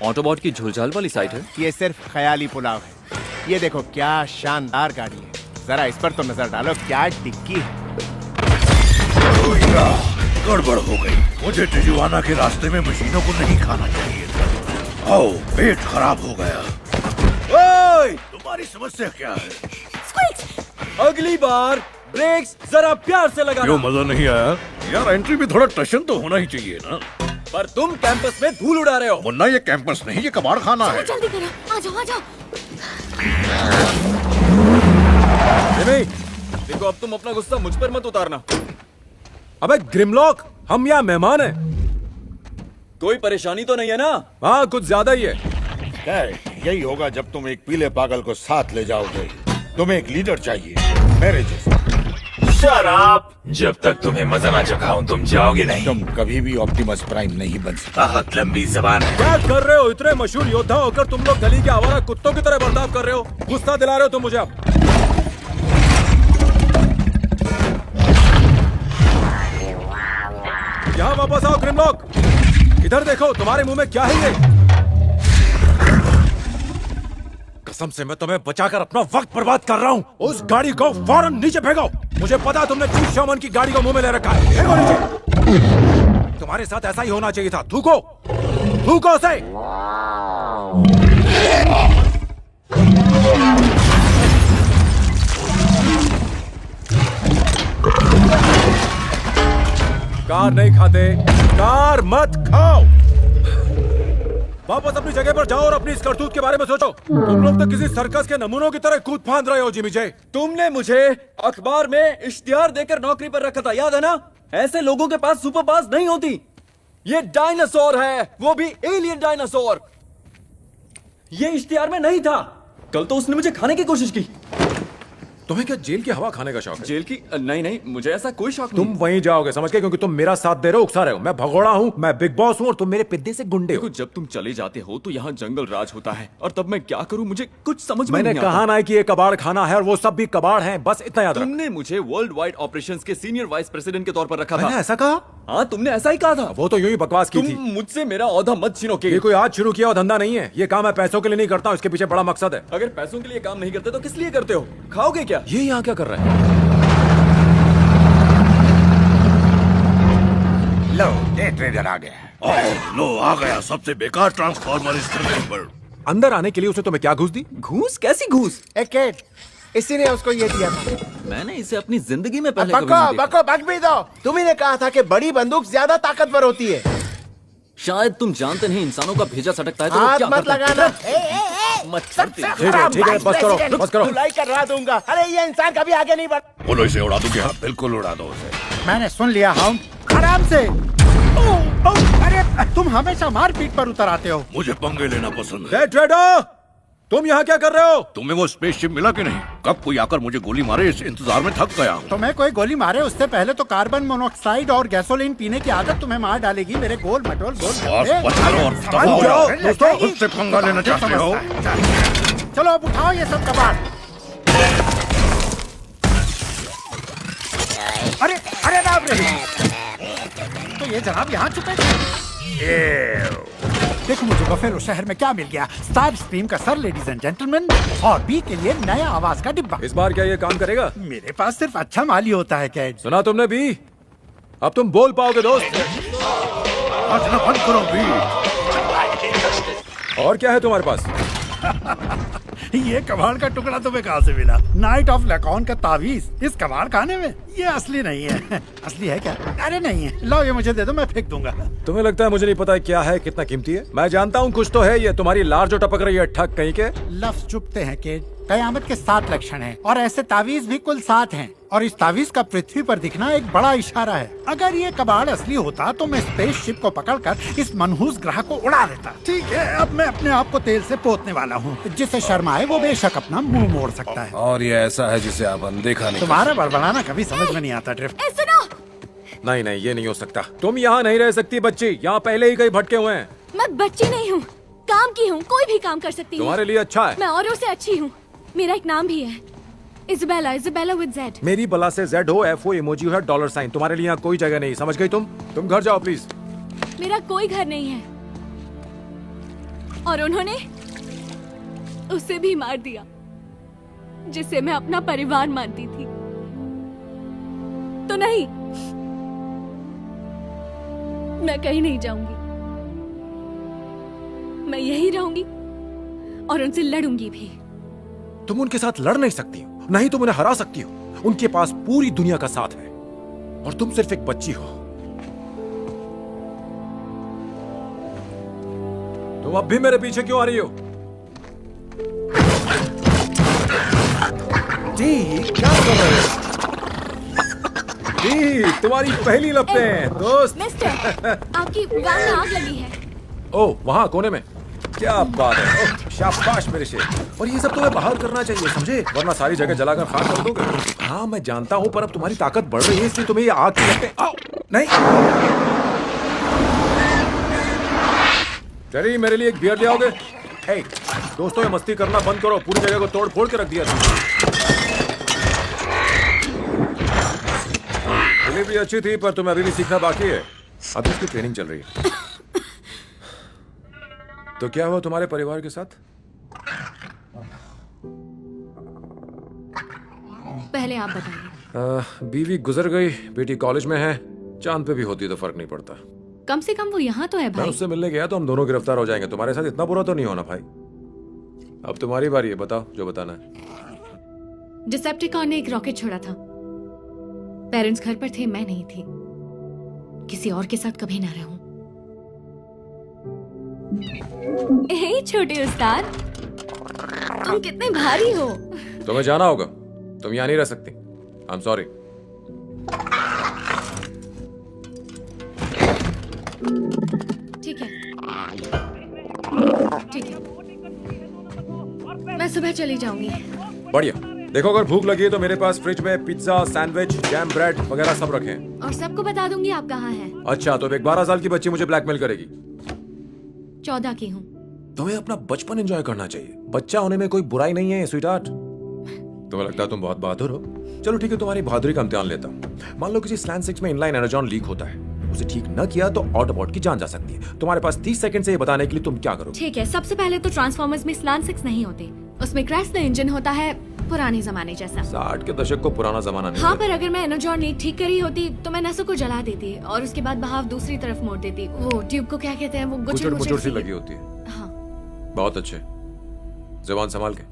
ऑटोबॉट की झुलझाल वाली साइट है? ये सिर्फ ख्याली पुलाव है। ये देखो क्या शानदार गाड़ी है, जरा इस पर तो नजर डालो, क्या डिक्की है। गड़बड़ हो गई। मुझे टिजुआना के रास्ते में मशीनों को नहीं खाना चाहिए था। आओ, पेट खराब हो गया। ओए, तुम्हारी समस्या क्या है? अगली बार ब्रेक्स जरा प्यार से लगाना। क्यों मजा नहीं आया? यार एंट्री में थोड़ा टशन तो होना ही चाहिए ना। पर तुम कैंपस में धूल उड़ा रहे हो। मुन्ना, ये कैंपस नहीं, ये कबाड़ खाना है। जल्दी करो, आ जाओ आ जाओ। देखो, अब तुम अपना गुस्सा मुझ पर मत उतारना। अबे ग्रिमलॉक, हम यहाँ मेहमान हैं। कोई परेशानी तो नहीं है ना? हाँ, कुछ ज्यादा ही है। यही होगा जब तुम एक पीले पागल को साथ ले जाओगे। तुम्हें एक लीडर चाहिए, मेरे जैसा। शराब, जब तक तुम्हें मजा ना चखाऊं तुम जाओगे नहीं। तुम कभी भी ऑप्टिमस प्राइम नहीं बन सकते। बहुत लंबी जबान है। क्या कर रहे हो? इतने मशहूर योद्धा होकर तुम लोग गली के आवारा कुत्तों की तरह बर्ताव कर रहे हो। गुस्सा दिला रहे हो तुम मुझे अब। यहाँ वापस आओ ग्रिमलॉक। इधर देखो, तुम्हारे मुंह में क्या है ये? कसम से मैं तुम्हें बचाकर अपना वक्त बर्बाद कर रहा हूँ। उस गाड़ी को फौरन नीचे फेंको। मुझे पता है तुमने चीफ शर्मन की गाड़ी को मुंह में ले रखा है। फेंको नीचे। तुम्हारे साथ ऐसा ही होना चाहिए था। थूको, थूको उसे। कार नहीं खाते, कार मत खाओ। वापस अपनी जगह पर जाओ और अपनी इस करतूत के बारे में सोचो। तुम लोग तो किसी सर्कस के नमूनों की तरह कूद फांद रहे हो जिमी जे। तुमने मुझे अखबार में इश्तिहार देकर नौकरी पर रखा था, याद है ना? ऐसे लोगों के पास सुपर पावर्स नहीं होती। ये डायनासोर है, वो भी एलियन डायनासोर। ये इश्तिहार में नहीं था। कल तो उसने मुझे खाने की कोशिश की। तुम्हें क्या जेल की हवा खाने का शौक है? जेल की? नहीं, मुझे ऐसा कोई शौक नहीं। तुम वहीं जाओगे, समझ के, क्योंकि तुम मेरा साथ दे रहे हो, उकसा रहे हो। मैं भगोड़ा हूँ, मैं बिग बॉस हूँ और तुम मेरे पिद्दे से गुंडे हो। देखो, जब तुम चले जाते हो तो यहाँ जंगल राज होता है, और तब मैं क्या करूँ मुझे कुछ समझ में मैंने नहीं आता। कहा ना कि ये कबाड़ खाना है और वो सब भी कबाड़ हैं, बस इतना याद रख। तुमने मुझे वर्ल्ड वाइड ऑपरेशंस के सीनियर वाइस प्रेसिडेंट के तौर पर रखा था। मैंने ऐसा कहा? हाँ, तुमने ऐसा ही कहा था। वो तो यूं ही बकवास की तुम थी। मुझसे मेरा ओहदा मत छीनो के। ये कोई आज शुरू किया हुआ धंधा नहीं है। ये काम मैं पैसों के लिए नहीं करता हूँ, इसके पीछे बड़ा मकसद है। अगर पैसों के लिए काम नहीं करते तो किस लिए करते हो? खाओगे क्या? ये यहाँ क्या कर रहे हैं? लो, डे ट्रेडर आ गया। लो, आ गया सबसे बेकार ट्रांसफॉर्मर इस धरती पर। अंदर आने के लिए उसने तुम्हें क्या घूस दी? घूस? कैसी घूस? केट, इसी ने उसको ये दिया था। मैंने इसे अपनी जिंदगी में पहले कभी नहीं बको देखा। बको बक भी दो। तुम्ही ने कहा था कि बड़ी बंदूक ज्यादा ताकतवर होती है। शायद तुम जानते नहीं, इंसानों का भेजा सटकता है तो वो हाथ क्या मत करते हैं। लगाना। मच्छर तेरे। ठीक है, बस करो, बस करो। धुलाई करवा दूंगा। अरे ये इंसान कभी आगे नहीं बढ़। बोलो, इसे उड़ा दूंगी। हाँ, बिल्कुल उड़ा दो उसे। मैंने सुन लिया हाउंड, आराम से। अरे तुम हमेशा मारपीट पर उतर आते हो। मुझे पंगे लेना पसंद है। ट्रेडर, तुम यहाँ क्या कर रहे हो? तुम्हें वो स्पेसशिप मिला कि नहीं? कब कोई आकर मुझे गोली मारे, इस इंतजार में थक गया हूँ। तुम्हें कोई गोली मारे उससे पहले तो कार्बन मोनोऑक्साइड और गैसोलीन पीने की आदत तुम्हें मार डालेगी। मेरे गोल मटोल गोल बस गप्पे। बच करो और दफा हो जाओ, जाओ। दोस्तों। मुझसे पंगा लेना चाहते हो? चलो अब उठाओ ये सब कबाड़। अरे अरे बाप रे, तो ये जनाब यहाँ छुपे थे। देखो मुझे बफेलो शहर में क्या मिल गया। स्टार स्ट्रीम का सर, लेडीज एंड जेंटलमैन, और बी के लिए नया आवाज का डिब्बा। इस बार क्या ये काम करेगा? मेरे पास सिर्फ अच्छा माल ही होता है कैट। सुना तुमने भी? अब तुम बोल पाओगे दोस्त। हंसना बंद करो भी। और क्या है तुम्हारे पास? ये कबाड़ का टुकड़ा तुम्हें कहाँ से मिला? नाइट ऑफ लैकॉन का तावीज इस कबाड़ खाने में? ये असली नहीं है। असली है क्या? अरे नहीं है। लो ये मुझे दे दो, मैं फेंक दूंगा। तुम्हें लगता है मुझे नहीं पता क्या है, कितना कीमती है? मैं जानता हूँ कुछ तो है। ये तुम्हारी लार जो टपक रही है, ठग कहीं के। लफ्ज चुपते हैं कि कयामत के 7 लक्षण हैं और ऐसे तावीज भी कुल 7 हैं, और इस तावीज का पृथ्वी पर दिखना एक बड़ा इशारा है। अगर ये कबाड़ असली होता तो मैं स्पेसशिप को पकड़कर इस मनहूस ग्रह को उड़ा देता। ठीक है, अब मैं अपने आप को तेल से पोतने वाला हूँ। जिसे शर्म आए वो बेशक अपना मुंह मोड़ सकता है। और ये ऐसा है जिसे आप अनदेखा नहीं। तुम्हारा बड़बड़ाना कभी समझ में नहीं आता ड्रिफ्ट। सुनो, नहीं, ये नहीं हो सकता। तुम यहाँ नहीं रह सकती बच्ची, यहाँ पहले ही कहीं भटके हुए हैं। मैं बच्ची नहीं हूँ, काम की हूँ। कोई भी काम कर सकती हूँ। तुम्हारे लिए अच्छा है। मैं औरों से अच्छी हूँ। मेरा एक नाम भी है, इज़ाबेला। Isabella with Z. मेरी बला से जेड हो, एफ ओ, इमोजी है, डॉलर साइन। तुम्हारे लिए यहाँ कोई जगह नहीं, समझ गई तुम घर जाओ प्लीज। मेरा कोई घर नहीं है। और उन्होंने उसे भी मार दिया जिसे मैं अपना परिवार मानती थी। तो नहीं, मैं कहीं नहीं जाऊंगी। मैं यहीं रहूंगी और उनसे लड़ूंगी भी। तुम उनके साथ लड़ नहीं सकती हो, नहीं तुम उन्हें हरा सकती हो। उनके पास पूरी दुनिया का साथ है और तुम सिर्फ एक बच्ची हो। तुम अब भी मेरे पीछे क्यों आ रही हो? जी क्या कर रहे हो? जी तुम्हारी पहली लपटें दोस्त। मिस्टर, आपकी वैन में आग लगी है। ओ वहां कोने में, क्या बात है। ओह, शाबाश मेरे शेर। और ये सब तुम्हें बाहर करना चाहिए समझे, वरना सारी जगह जलाकर खाक कर दोगे। हाँ मैं जानता हूँ, पर अब तुम्हारी ताकत बढ़ रही है इसलिए तुम्हें ये आग की लपटें। आओ नहीं, चलिए मेरे लिए एक बियर ले आओगे? हे दोस्तों, ये मस्ती करना बंद करो, पूरी जगह को तोड़ फोड़ के रख दिया तुमने। डिलीवरी अच्छी थी पर तुम्हें अभी भी सीखना बाकी है, अभी इसकी ट्रेनिंग चल रही है। तो क्या हुआ तुम्हारे परिवार के साथ? पहले आप बताइए। बीवी गुजर गई, बेटी कॉलेज में है, चांद पे भी होती तो फर्क नहीं पड़ता। कम से कम वो यहाँ तो है मैं भाई। उससे मिलने गया तो हम दोनों गिरफ्तार हो जाएंगे। तुम्हारे साथ इतना बुरा तो नहीं होना भाई। अब तुम्हारी बारी है, बताओ जो बताना है। डिसेप्टिकॉन ने एक रॉकेट छोड़ा था। पेरेंट्स घर पर थे, मैं नहीं थी। किसी और के साथ कभी ना रहूं। हे छोटे उस्ताद, तुम कितने भारी हो। तुम्हें जाना होगा, तुम यहाँ नहीं रह सकती। I am sorry. ठीक है, ठीक है, मैं सुबह चली जाऊंगी। बढ़िया। देखो अगर भूख लगी है तो मेरे पास फ्रिज में पिज्जा, सैंडविच, जैम, ब्रेड वगैरह सब रखे हैं। और सबको बता दूंगी आप कहाँ हैं। अच्छा तो एक 12 साल की बच्ची मुझे ब्लैकमेल करेगी? 14 की हूँ। तुम्हें अपना बचपन एंजॉय करना चाहिए। बच्चा होने में कोई बुराई नहीं है स्वीटहार्ट। तुम्हें लगता है तुम बहुत बहादुर हो? चलो ठीक है, तुम्हारी बहादुरी का इम्तिहान लेता हूँ। मान लो किसी स्लैन 6 में इनलाइन एनर्जॉन लीक होता है, उसे ठीक न किया तो ऑटोबॉट की जान जा सकती है। तुम्हारे पास 30 सेकंड से ये बताने के लिए तुम क्या करोगे? ठीक है, सबसे पहले तो ट्रांसफॉर्मर्स में स्लैन 6 नहीं होते, उसमें क्रैशलर इंजन होता है, पुराने जमाने जैसा। 60 के दशक को पुराना जमाना नहीं हाँ, है। पर अगर मैं एनर्जॉन नीड ठीक करी होती तो मैं नसों को जला देती और उसके बाद बहाव दूसरी तरफ मोड़ देती। वो ट्यूब को क्या कहते हैं, वो गुचड़ सी लगी होती है। हाँ। बहुत अच्छे, जुबान संभाल के।